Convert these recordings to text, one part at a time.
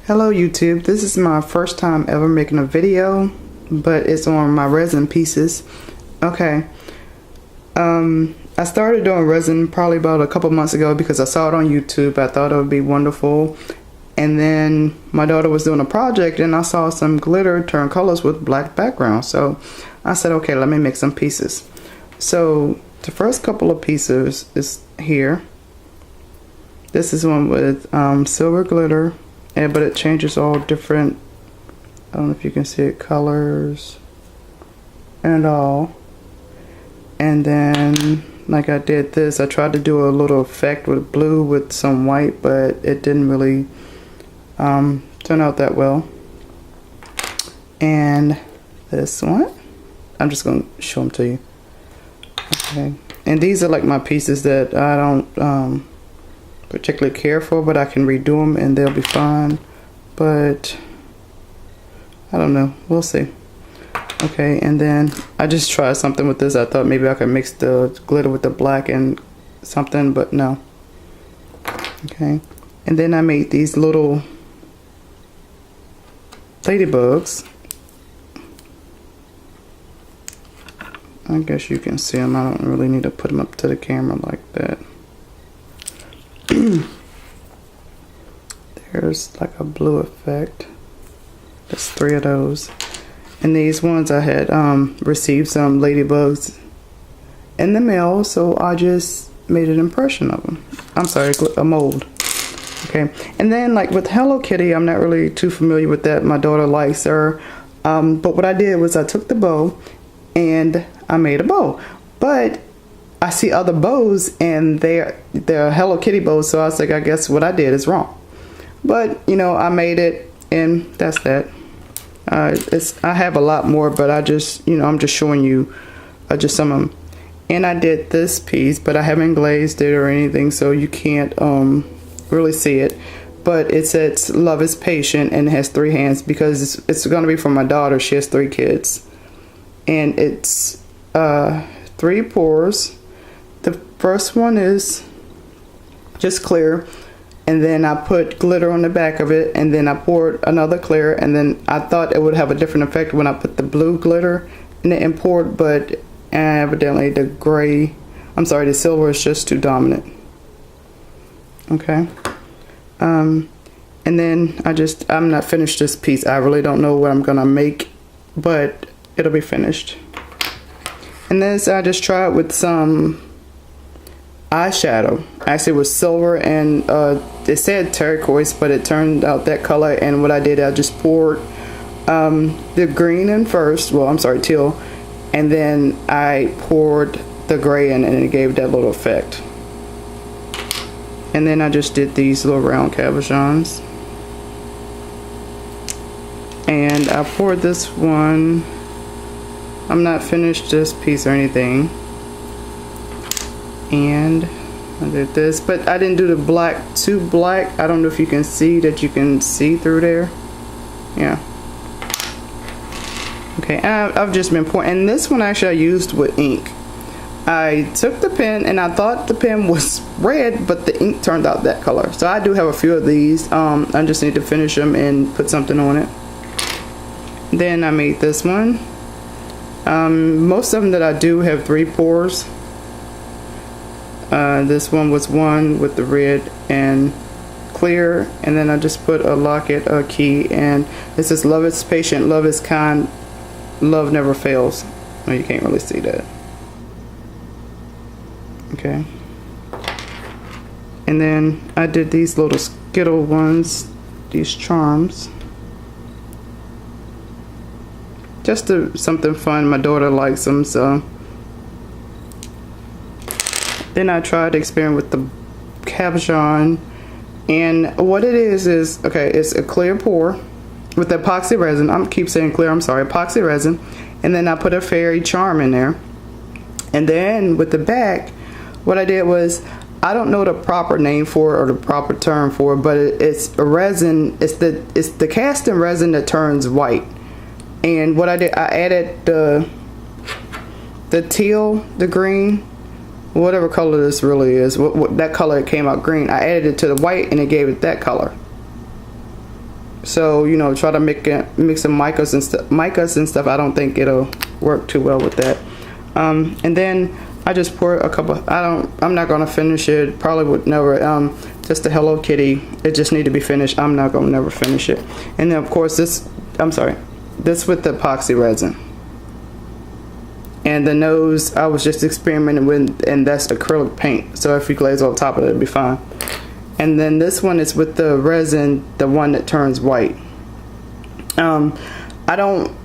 Hello YouTube, this is my first time ever making a video, but it's on my resin pieces. Okay, I started doing resin probably about a couple months ago because I saw it on YouTube. I thought it would be wonderful, and then my daughter was doing a project and I saw some glitter turn colors with black background, so I said okay, let me make some pieces. So the first couple of pieces is here. This is one with silver glitter, but it changes all different, I don't know if you can see it, colors and all. And then like I did this, I tried to do a little effect with blue with some white, but it didn't really turn out that well. And this one, I'm just going to show them to you. Okay, and these are like my pieces that I don't particularly care for, but I can redo them and they'll be fine. But I don't know, we'll see. Okay, and then I just tried something with this. I thought maybe I could mix the glitter with the black and something, but no. Okay, and then I made these little ladybugs. I guess you can see them. I don't really need to put them up to the camera like that. There's like a blue effect. There's 3 of those. And these ones I had received some ladybugs in the mail, so I just made an impression of them. I'm sorry, a mold. Okay, and then like with Hello Kitty, I'm not really too familiar with that. My daughter likes her, but what I did was I took the bow and I made a bow. But I see other bows and they're Hello Kitty bows, so I was like, I guess what I did is wrong. But you know, I made it, and that's that. I have a lot more, but I just, you know, I'm just showing you just some of them. And I did this piece, but I haven't glazed it or anything, so you can't really see it. But it says love is patient, and it has 3 hands because it's going to be for my daughter. She has 3 kids, and it's 3 pours. The first one is just clear, and then I put glitter on the back of it, and then I poured another clear, and then I thought it would have a different effect when I put the blue glitter in it and poured, but evidently the silver is just too dominant. Okay. And then I'm not finished this piece. I really don't know what I'm gonna make, but it'll be finished. And this I just tried with some eyeshadow. Actually it was silver, and it said turquoise, but it turned out that color. And what I did, I just poured the green in first, well I'm sorry, teal, and then I poured the gray in, and it gave that little effect. And then I just did these little round cabochons, and I poured this one. I'm not finished this piece or anything. And I did this, but I didn't do the black too black. I don't know if you can see that, you can see through there. Yeah. Okay, I've just been pouring, and this one actually I used with ink. I took the pen and I thought the pen was red, but the ink turned out that color. So I do have a few of these. I just need to finish them and put something on it. Then I made this one. Most of them that I do have 3 pours. This one was 1 with the red and clear, and then I just put a locket, a key, and this is love is patient, love is kind, love never fails. Oh, you can't really see that. Okay. And then I did these little Skittle ones, these charms. Just something fun. My daughter likes them, so. Then I tried to experiment with the cabochon, and what it is okay, it's a clear pour with epoxy resin. I keep saying clear, I'm sorry, epoxy resin. And then I put a fairy charm in there. And then with the back, what I did was, I don't know the proper name for it or the proper term for it, but it's a resin. It's the casting resin that turns white. And what I did, I added the teal, the green, whatever color this really is, what that color came out green, I added it to the white and it gave it that color. So, you know, try to mix some micas and stuff. I don't think it'll work too well with that. And then I just poured a couple. I'm not gonna finish it. Probably would never. Just the Hello Kitty. It just need to be finished. I'm not gonna never finish it. And then of course this. I'm sorry. This with the epoxy resin. And the nose I was just experimenting with, and that's acrylic paint. So if you glaze on top of it, it'll be fine. And then this one is with the resin, the one that turns white. I don't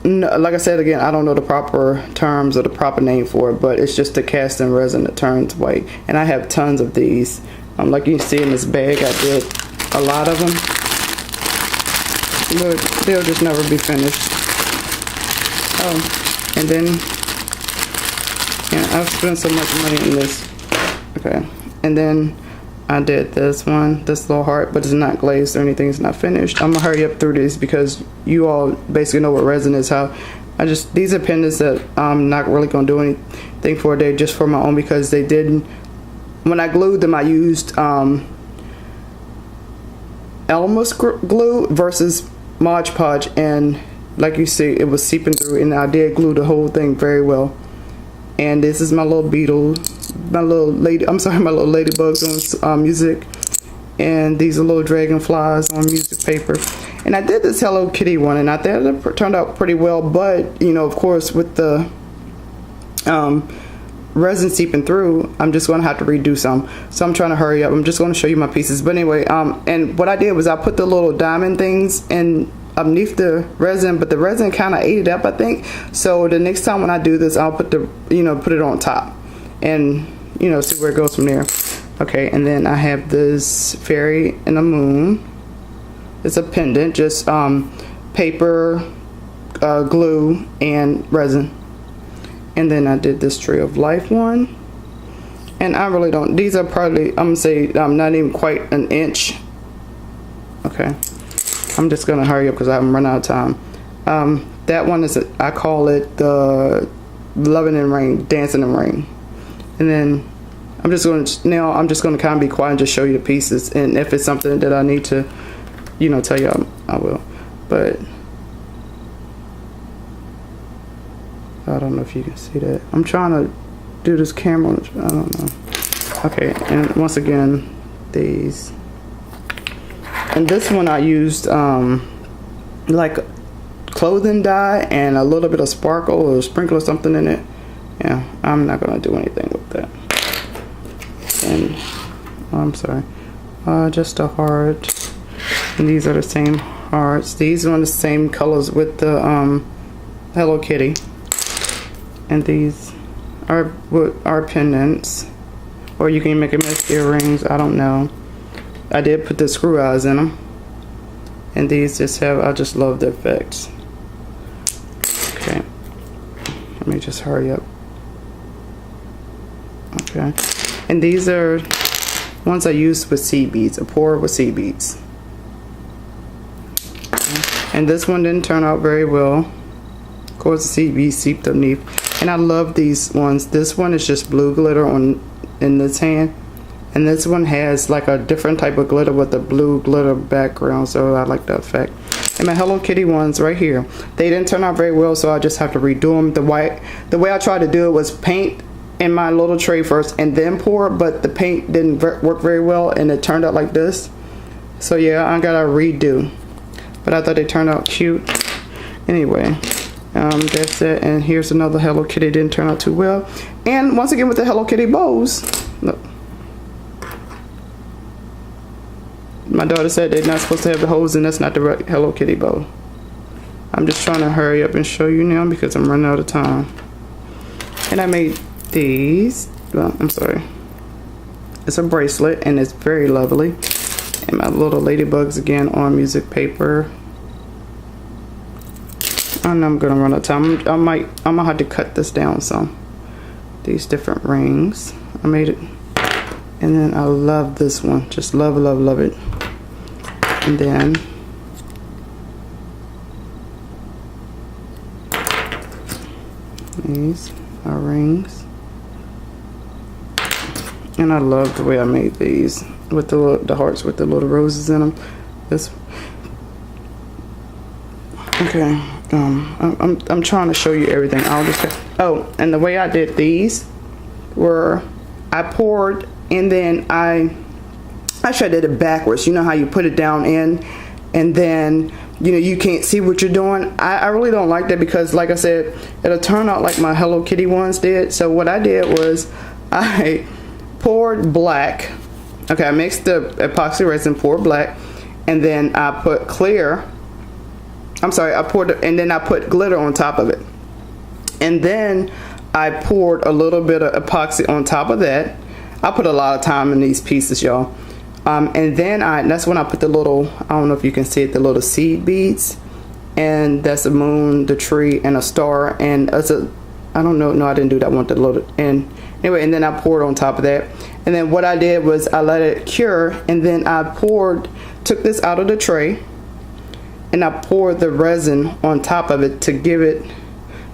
know, like I said again, I don't know the proper terms or the proper name for it, but it's just the casting resin that turns white. And I have tons of these. Like you can see in this bag, I did a lot of them. But they'll just never be finished. And then, yeah, I've spent so much money in this. Okay, and then I did this one, this little heart, but it's not glazed or anything. It's not finished. I'm gonna hurry up through this because you all basically know what resin is. How these are pendants that I'm not really gonna do anything for. They're just for my own because they didn't. When I glued them, I used Elmer's glue versus Mod Podge, and like you see, it was seeping through, and I did glue the whole thing very well. And this is my little beetle, my little ladybugs on music, and these are little dragonflies on music paper. And I did this Hello Kitty one, and I thought it turned out pretty well, but you know, of course, with the resin seeping through, I'm just gonna have to redo some. So I'm trying to hurry up. I'm just gonna show you my pieces. But anyway, and what I did was I put the little diamond things in underneath the resin, but the resin kind of ate it up, I think. So the next time when I do this, I'll put put it on top, and see where it goes from there. Okay, and then I have this fairy and a moon. It's a pendant, just paper, glue, and resin. And then I did this Tree of Life one, and I really don't. These are probably, I'm gonna say, not even quite an inch. Okay, I'm just gonna hurry up because I'm running out of time. That one is, I call it the Loving in Rain, Dancing in Rain. And then I'm just gonna kind of be quiet and just show you the pieces. And if it's something that I need to, tell you, I will. But I don't know if you can see that. I'm trying to do this camera. I don't know. Okay, and once again, these. And this one I used like clothing dye and a little bit of sparkle or sprinkle or something in it. Yeah, I'm not gonna do anything with that. And I'm sorry, just a heart. And these are the same hearts. These are the same colors with the Hello Kitty. And these are pendants, or you can make them as earrings. I don't know. I did put the screw eyes in them, and these just have. I just love the effects. Okay, let me just hurry up. Okay, and these are ones I used with seed beads. A pour with seed beads. And this one didn't turn out very well. Of course, the seed beads seeped underneath. And I love these ones. This one is just blue glitter in this hand, and this one has like a different type of glitter with a blue glitter background, so I like the effect. And my Hello Kitty ones right here, they didn't turn out very well, so I just have to redo them. The way I tried to do it was paint in my little tray first and then pour, but the paint didn't work very well, and it turned out like this. So yeah, I gotta redo, but I thought they turned out cute. Anyway, that's it. And here's another Hello Kitty. Didn't turn out too well. And once again with the Hello Kitty bows. Look. My daughter said they're not supposed to have the holes, and that's not the right Hello Kitty bow. I'm just trying to hurry up and show you now because I'm running out of time. And I made these. Well, I'm sorry. It's a bracelet, and it's very lovely. And my little ladybugs again on music paper. I know I'm gonna run out of time. I'm gonna have to cut this down some. These different rings. I made it. And then I love this one. Just love, love, love it. And then these are rings. And I love the way I made these with the hearts with the little roses in them. this. Okay, I'm trying to show you everything. I'll just, oh, and the way I did these were I poured, and then actually I did it backwards. You know how you put it down in, and then you can't see what you're doing. I really don't like that, because like I said, it'll turn out like my Hello Kitty ones did. So what I did was I poured black. Okay, I mixed the epoxy resin, poured black, and then I put clear. I'm sorry, I poured, and then I put glitter on top of it. And then I poured a little bit of epoxy on top of that. I put a lot of time in these pieces, y'all. And then that's when I put the little, I don't know if you can see it, the little seed beads. And that's a moon, the tree, and a star. And I don't know, no, I didn't do that one, the little, and anyway, and then I poured on top of that. And then what I did was I let it cure, and then I took this out of the tray, and I poured the resin on top of it to give it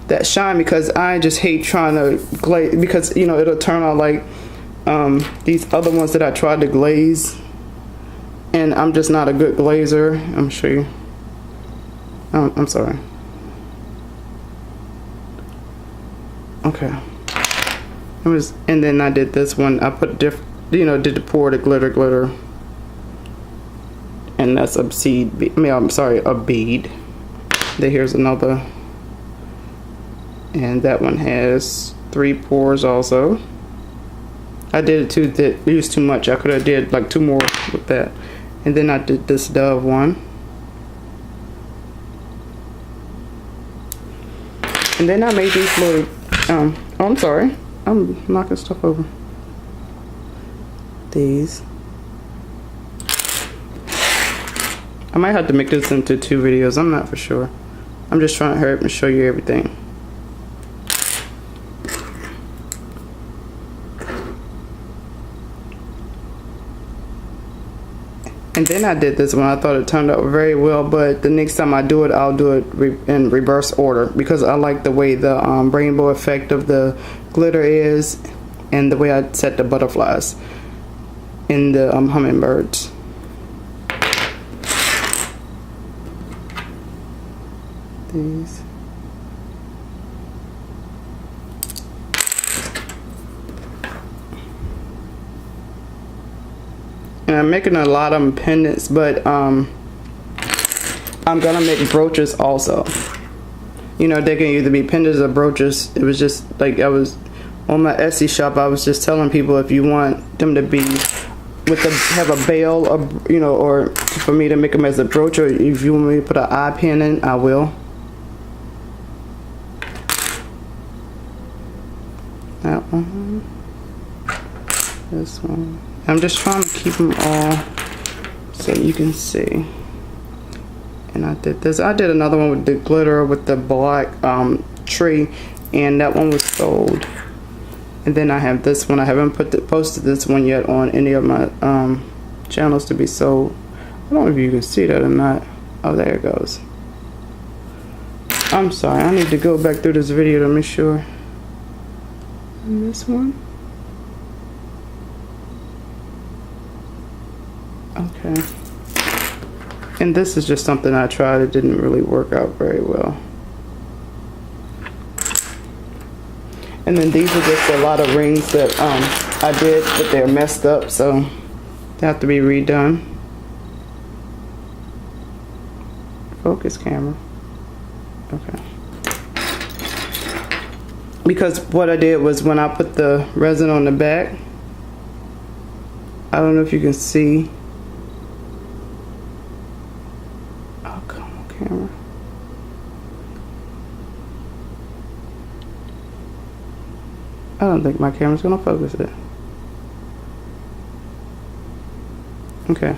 that shine, because I just hate trying to glaze, because it'll turn out like these other ones that I tried to glaze, and I'm just not a good glazer. I'm sure you. I'm sorry. Okay. And then I did this one. I put did the pour the glitter. And that's a seed bead. I'm sorry, a bead. Then here's another. And that one has 3 pours also. I did it that used too much. I could have did like 2 more with that. And then I did this dove one. And then I made these little, oh, I'm sorry. I'm knocking stuff over. These. I might have to make this into 2 videos. I'm not for sure. I'm just trying to hurry up and show you everything. And then I did this one. I thought it turned out very well, but the next time I do it, I'll do it in reverse order, because I like the way the rainbow effect of the glitter is, and the way I set the butterflies in the hummingbirds. These. And I'm making a lot of pendants, but I'm gonna make brooches also. They can either be pendants or brooches. It was just like I was on my Etsy shop. I was just telling people, if you want them to be have a bell, or for me to make them as a brooch, or if you want me to put an eye pin in, I will. That one, this one. I'm just trying to keep them all so you can see. And I did this. I did another one with the glitter with the black tree, and that one was sold. And then I have this one. I haven't posted this one yet on any of my channels to be sold. I don't know if you can see that or not. Oh, there it goes. I'm sorry. I need to go back through this video to make sure. And this one. Okay. And this is just something I tried. It didn't really work out very well. And then these are just a lot of rings that I did, but they're messed up, so they have to be redone. Focus camera. Okay. Because what I did was, when I put the resin on the back, I don't know if you can see. Oh, come on, camera. I don't think my camera's gonna focus it. Okay.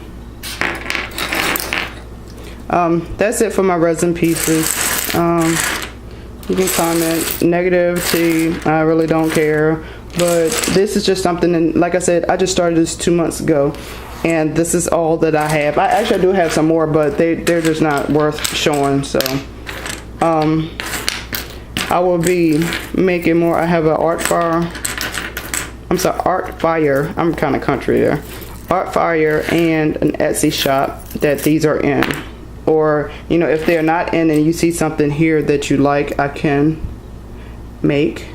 That's it for my resin pieces. You can comment negative T, I really don't care, but this is just something, and like I said, I just started this 2 months ago, and this is all that I have. I actually do have some more, but they're just not worth showing. So I will be making more. I have an art fire. I'm kind of country there. Artfire and an Etsy shop that these are in. Or, you know, if they're not in and you see something here that you like, I can make.